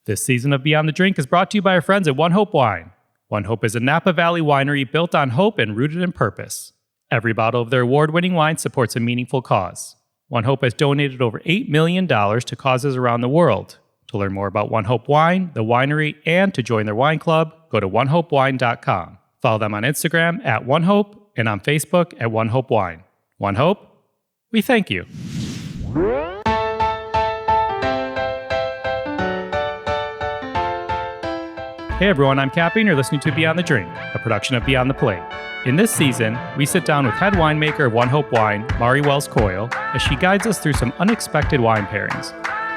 This season of Beyond the Drink is brought to you by our friends at ONEHOPE Wine. ONEHOPE is a Napa Valley winery built on hope and rooted in purpose. Every bottle of their award-winning wine supports a meaningful cause. ONEHOPE has donated over $8 million to causes around the world. To learn more about ONEHOPE Wine, the winery, and to join their wine club, go to onehopewine.com. Follow them on Instagram at ONEHOPE and on Facebook at ONEHOPE Wine. ONEHOPE, we thank you. Hey everyone, I'm Cappy and you're listening to Beyond the Drink, a production of Beyond the Plate. In this season, we sit down with head winemaker of ONEHOPE Wine, Wells Coyle, as she guides us through some unexpected wine pairings.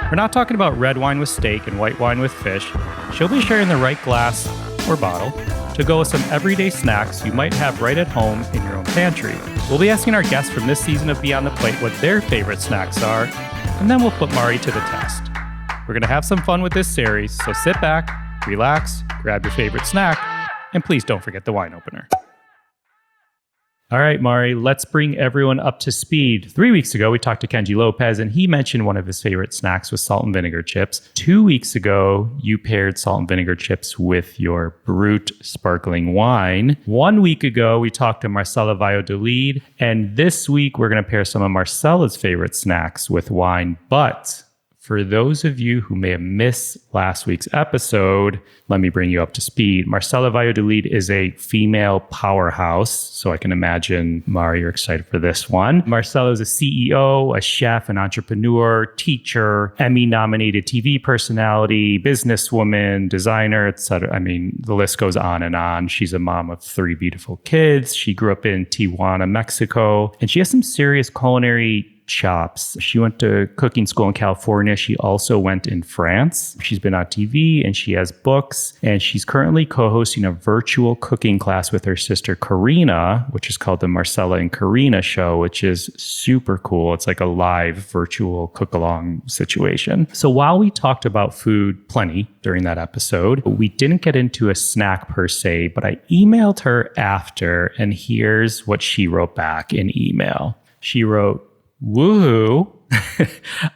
We're not talking about red wine with steak and white wine with fish. She'll be sharing the right glass or bottle to go with some everyday snacks you might have right at home in your own pantry. We'll be asking our guests from this season of Beyond the Plate what their favorite snacks are, and then we'll put Mari to the test. We're going to have some fun with this series, so sit back, relax, grab your favorite snack, and please don't forget the wine opener. All right, Mari, let's bring everyone up to speed. 3 weeks ago, we talked to Kenji Lopez, and he mentioned one of his favorite snacks was salt and vinegar chips. 2 weeks ago, you paired salt and vinegar chips with your Brut sparkling wine. 1 week ago, we talked to Marcela Valladolid, and this week, we're going to pair some of Marcela's favorite snacks with wine, but for those of you who may have missed last week's episode, let me bring you up to speed. Marcela Valladolid is a female powerhouse, so I can imagine, Mari, you're excited for this one. Marcela is a CEO, a chef, an entrepreneur, teacher, Emmy-nominated TV personality, businesswoman, designer, etc. I mean, the list goes on and on. She's a mom of 3 beautiful kids. She grew up in Tijuana, Mexico, and she has some serious culinary chops. She went to cooking school in California. She also went in France. She's been on TV and she has books, and she's currently co-hosting a virtual cooking class with her sister Karina, which is called the Marcela and Karina Show, which is super cool. It's like a live virtual cook-along situation. So while we talked about food plenty during that episode, we didn't get into a snack per se, but I emailed her after, and here's what she wrote back in email. She wrote, "Woohoo!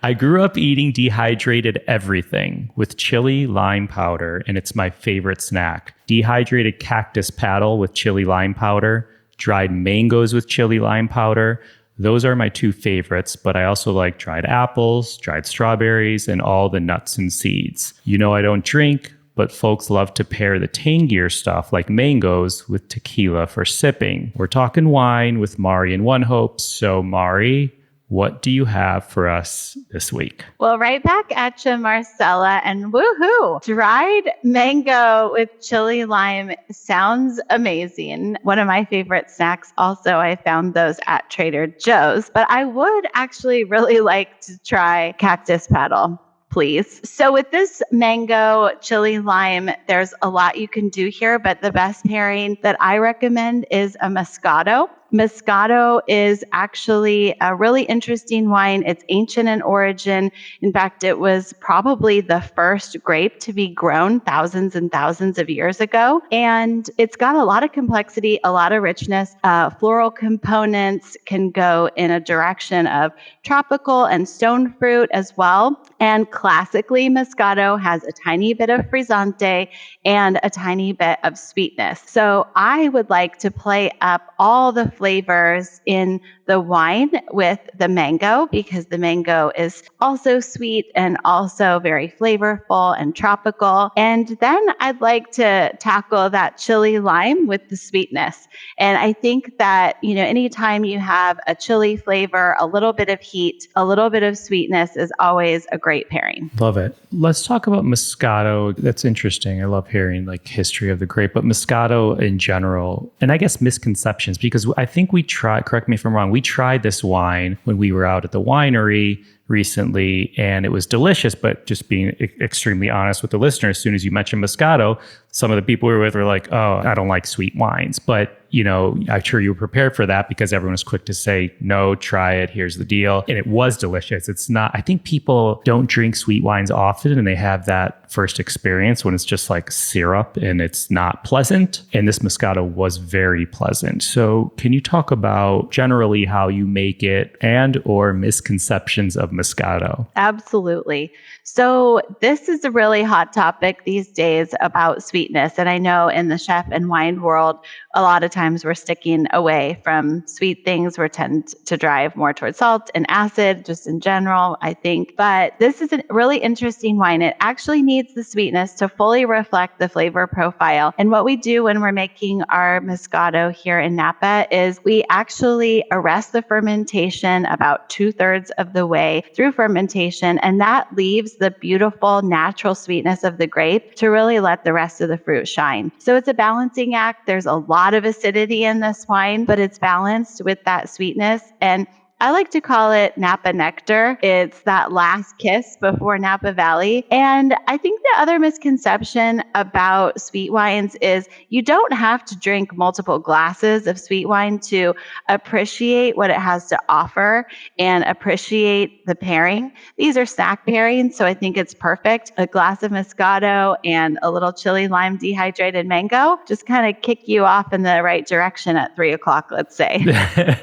I grew up eating dehydrated everything with chili lime powder, and it's my favorite snack. Dehydrated cactus paddle with chili lime powder, dried mangoes with chili lime powder. Those are my 2 favorites, but I also like dried apples, dried strawberries, and all the nuts and seeds. You know I don't drink, but folks love to pair the tangier stuff like mangoes with tequila for sipping. We're talking wine with Mari and ONEHOPE. So Mari, what do you have for us this week?" Well, right back at you, Marcela, and woohoo! Dried mango with chili lime sounds amazing. One of my favorite snacks also, I found those at Trader Joe's, but I would actually really like to try cactus paddle. Please. So with this mango chili lime, there's a lot you can do here, but the best pairing that I recommend is a Moscato. Moscato is actually a really interesting wine. It's ancient in origin. In fact, it was probably the first grape to be grown thousands and thousands of years ago. And it's got a lot of complexity, a lot of richness. Floral components can go in a direction of tropical and stone fruit as well. And classically, Moscato has a tiny bit of frizzante and a tiny bit of sweetness. So I would like to play up all the flavors in the wine with the mango, because the mango is also sweet and also very flavorful and tropical. And then I'd like to tackle that chili lime with the sweetness. And I think that, anytime you have a chili flavor, a little bit of heat, a little bit of sweetness is always a great pairing. Love it. Let's talk about Moscato. That's interesting. I love hearing history of the grape, but Moscato in general, and I guess misconceptions, because I think we tried, correct me if I'm wrong, we tried this wine when we were out at the winery recently, and it was delicious. But just being extremely honest with the listener, as soon as you mentioned Moscato, some of the people we were with were like, "Oh, I don't like sweet wines." But I'm sure you were prepared for that because everyone was quick to say, no, try it. Here's the deal. And it was delicious. It's not, I think people don't drink sweet wines often and they have that first experience when it's just like syrup and it's not pleasant. And this Moscato was very pleasant. So can you talk about generally how you make it and or misconceptions of Moscato? Absolutely. So this is a really hot topic these days about sweetness. And I know in the chef and wine world, a lot of times we're sticking away from sweet things. We tend to drive more towards salt and acid, just in general, I think. But this is a really interesting wine. It actually needs the sweetness to fully reflect the flavor profile. And what we do when we're making our Moscato here in Napa is we actually arrest the fermentation about 2/3 of the way through fermentation. And that leaves the beautiful natural sweetness of the grape to really let the rest of the fruit shine. So it's a balancing act. There's a lot of acidity in this wine, but it's balanced with that sweetness. And I like to call it Napa nectar. It's that last kiss before Napa Valley. And I think the other misconception about sweet wines is you don't have to drink multiple glasses of sweet wine to appreciate what it has to offer and appreciate the pairing. These are snack pairings, so I think it's perfect. A glass of Moscato and a little Chile-Lime dehydrated mango just kind of kick you off in the right direction at 3:00, let's say.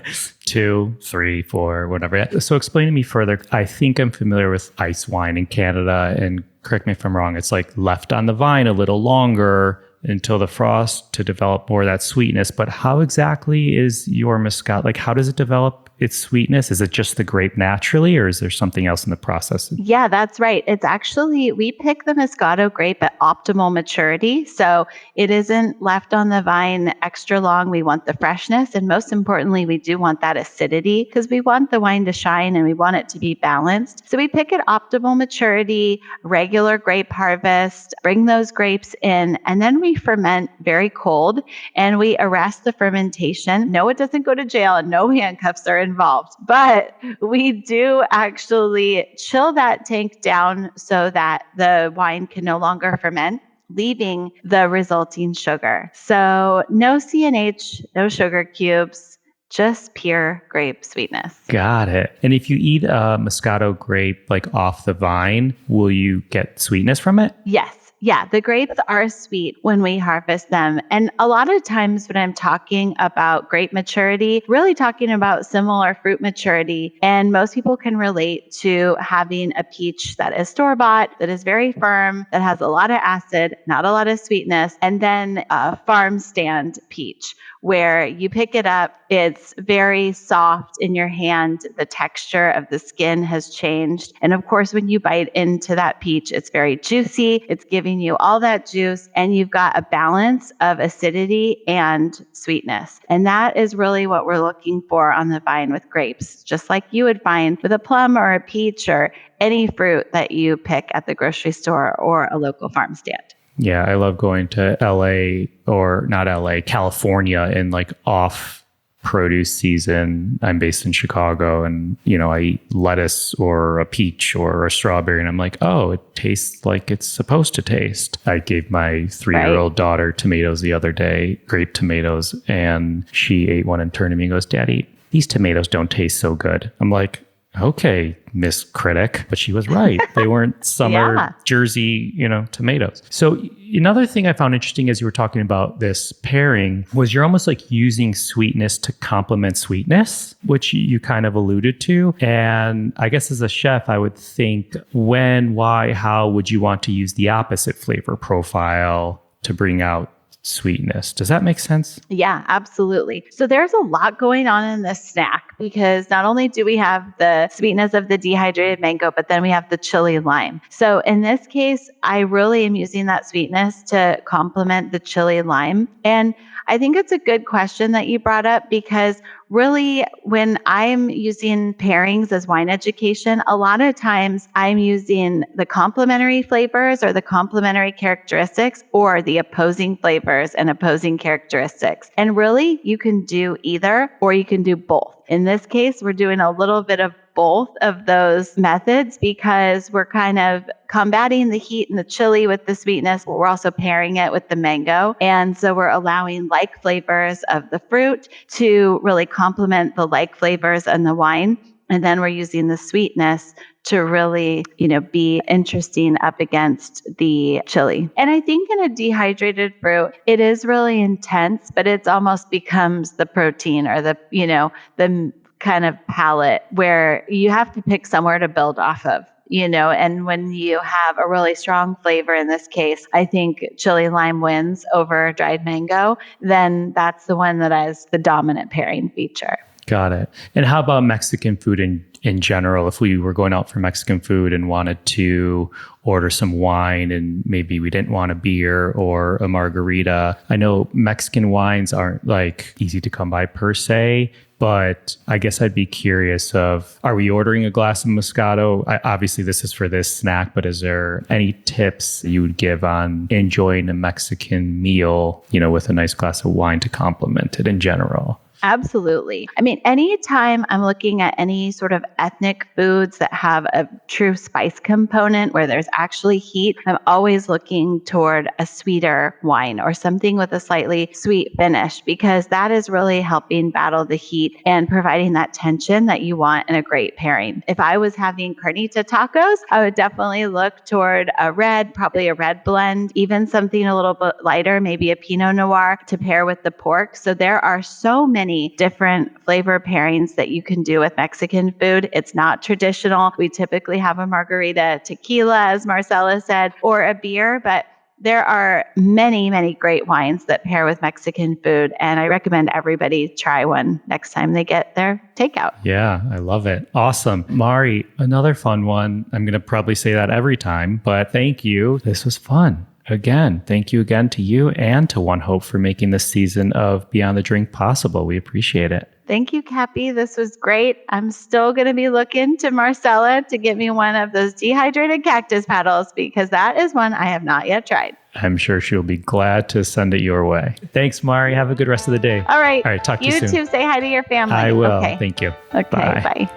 2, 3, 4, whatever. So explain to me further. I think I'm familiar with ice wine in Canada, and correct me if I'm wrong. It's like left on the vine a little longer until the frost to develop more of that sweetness. But how exactly is your Moscato? Like, how does it develop its sweetness? Is it just the grape naturally, or is there something else in the process? Yeah, that's right. It's actually, we pick the Moscato grape at optimal maturity. So it isn't left on the vine extra long. We want the freshness. And most importantly, we do want that acidity because we want the wine to shine and we want it to be balanced. So we pick at optimal maturity, regular grape harvest, bring those grapes in, and then we ferment very cold and we arrest the fermentation. No, it doesn't go to jail and no handcuffs are involved, but we do actually chill that tank down so that the wine can no longer ferment, leaving the resulting sugar. So no CNH, no sugar cubes, just pure grape sweetness. Got it. And if you eat a Moscato grape like off the vine, will you get sweetness from it? Yes. Yeah, the grapes are sweet when we harvest them. And a lot of times when I'm talking about grape maturity, really talking about similar fruit maturity. And most people can relate to having a peach that is store-bought, that is very firm, that has a lot of acid, not a lot of sweetness, and then a farm stand peach where you pick it up, it's very soft in your hand. The texture of the skin has changed. And of course, when you bite into that peach, it's very juicy. It's giving you all that juice and you've got a balance of acidity and sweetness. And that is really what we're looking for on the vine with grapes, just like you would find with a plum or a peach or any fruit that you pick at the grocery store or a local farm stand. Yeah, I love going to LA or not LA, California in like off produce season. I'm based in Chicago and, I eat lettuce or a peach or a strawberry and I'm like, oh, it tastes like it's supposed to taste. I gave my 3-year-old daughter tomatoes the other day, grape tomatoes, and she ate one and turned to me and goes, Daddy, these tomatoes don't taste so good. I'm like, okay, Miss Critic, but she was right. They weren't summer Jersey, tomatoes. So another thing I found interesting as you were talking about this pairing was you're almost like using sweetness to complement sweetness, which you kind of alluded to. And I guess as a chef, I would think when, why, how would you want to use the opposite flavor profile to bring out sweetness? Does that make sense? Yeah, absolutely. So there's a lot going on in this snack because not only do we have the sweetness of the dehydrated mango, but then we have the Chile-Lime. So in this case, I really am using that sweetness to complement the Chile-Lime. And I think it's a good question that you brought up because really when I'm using pairings as wine education, a lot of times I'm using the complementary flavors or the complementary characteristics or the opposing flavors and opposing characteristics. And really you can do either or you can do both. In this case, we're doing a little bit of both of those methods because we're kind of combating the heat and the chili with the sweetness, but we're also pairing it with the mango. And so we're allowing like flavors of the fruit to really complement the like flavors in the wine. And then we're using the sweetness to really, be interesting up against the chili. And I think in a dehydrated fruit, it is really intense, but it almost becomes the protein or the kind of palate where you have to pick somewhere to build off of. And when you have a really strong flavor, in this case, I think Chile-Lime wins over dried mango, then that's the one that has the dominant pairing feature. Got it. And how about Mexican food in general? If we were going out for Mexican food and wanted to order some wine and maybe we didn't want a beer or a margarita, I know Mexican wines aren't like easy to come by per se, but I guess I'd be curious of, are we ordering a glass of Moscato? Obviously, this is for this snack, but is there any tips you would give on enjoying a Mexican meal, with a nice glass of wine to complement it in general? Absolutely. I mean, anytime I'm looking at any sort of ethnic foods that have a true spice component where there's actually heat, I'm always looking toward a sweeter wine or something with a slightly sweet finish, because that is really helping battle the heat and providing that tension that you want in a great pairing. If I was having carnita tacos, I would definitely look toward probably a red blend, even something a little bit lighter, maybe a Pinot Noir to pair with the pork. So there are so many different flavor pairings that you can do with Mexican food. It's not traditional. We typically have a margarita tequila, as Marcela said, or a beer, but there are many, many great wines that pair with Mexican food. And I recommend everybody try one next time they get their takeout. Yeah, I love it. Awesome. Mari, another fun one. I'm going to probably say that every time, but thank you. This was fun. Again, thank you again to you and to ONEHOPE for making this season of Beyond the Drink possible. We appreciate it. Thank you, Cappy. This was great. I'm still going to be looking to Marcela to get me one of those dehydrated cactus petals, because that is one I have not yet tried. I'm sure she'll be glad to send it your way. Thanks, Mari. Have a good rest of the day. All right. Talk to you soon. You too. Say hi to your family. I will. Okay. Thank you. Okay. Bye.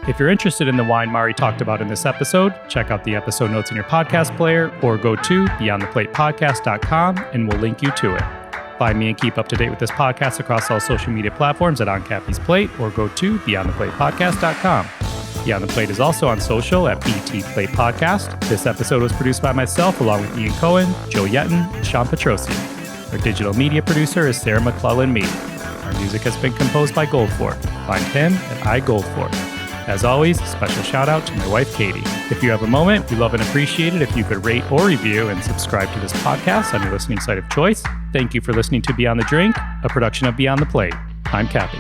If you're interested in the wine Mari talked about in this episode, check out the episode notes in your podcast player or go to beyondtheplatepodcast.com and we'll link you to it. Find me and keep up to date with this podcast across all social media platforms at On Cappy's Plate or go to beyondtheplatepodcast.com. Beyond the Plate is also on social at BT Plate Podcast. This episode was produced by myself along with Ian Cohen, Joe Yetton, and Sean Petrosian. Our digital media producer is Sarah McClellan-Mead. Our music has been composed by Goldfork. Find him at iGoldfork. As always, a special shout out to my wife, Katie. If you have a moment, we love and appreciate it if you could rate or review and subscribe to this podcast on your listening site of choice. Thank you for listening to Beyond the Drink, a production of Beyond the Plate. I'm Cappy.